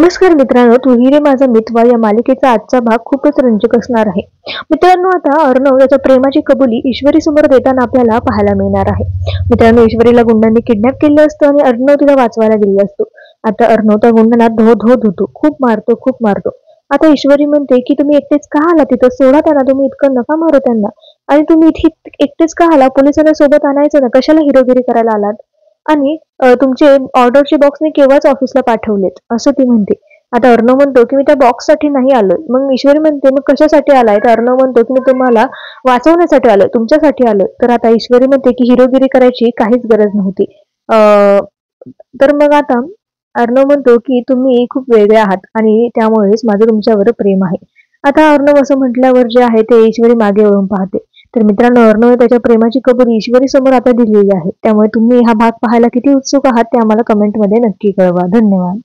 नमस्कार मित्रांनो, तू ही रे माझा मितवा या मालिकेचा आजचा भाग खूपच रंजक असणार आहे. मित्रांनो, आता अर्णव त्याच्या प्रेमाची कबुली ईश्वरी समोर देताना आपल्याला पाहायला मिळणार आहे. मित्रांनो, ईश्वरीला गुंडांनी किडनॅप केलं असतं आणि अर्णव तिला वाचवायला गेले असतो. आता अर्णव त्या गुंडांना धो धुतो, खूप मारतो. आता ईश्वरी म्हणते की तुम्ही एकटेच का आला तिथं, सोडा त्यांना, तुम्ही इतकं नका मारू त्यांना. आणि तुम्ही इथे एकटेच का आला, पोलिसांना सोबत आणायचं ना, कशाला हिरोगिरी करायला आलात. आणि तुमचे ऑर्डरचे बॉक्स मी केव्हाच ऑफिसला पाठवलेत, असं ती म्हणते. आता अर्णव म्हणतो की मी त्या बॉक्ससाठी नाही आलोय. मग ईश्वरी म्हणते मग कशासाठी आलाय? तर अर्णव म्हणतो की मी तुम्हाला वाचवण्यासाठी आलोय, तुमच्यासाठी आलोय. तर आता ईश्वरी म्हणते की हिरोगिरी करायची काहीच गरज नव्हती. तर मग आता अर्णव म्हणतो की तुम्ही खूप वेगळे आहात आणि त्यामुळेच माझं तुमच्यावर प्रेम आहे. आता अर्णव असं म्हटल्यावर जे आहे ते ईश्वरी मागे वळून पाहते. तर मित्रांनो, अर्णव त्याच्या प्रेमाची कबुली ईश्वरी समोर आता दिलेली आहे. त्यामुळे तुम्ही हा भाग पाहायला किती उत्सुक आहात ते आम्हाला कमेंटमध्ये नक्की कळवा. धन्यवाद.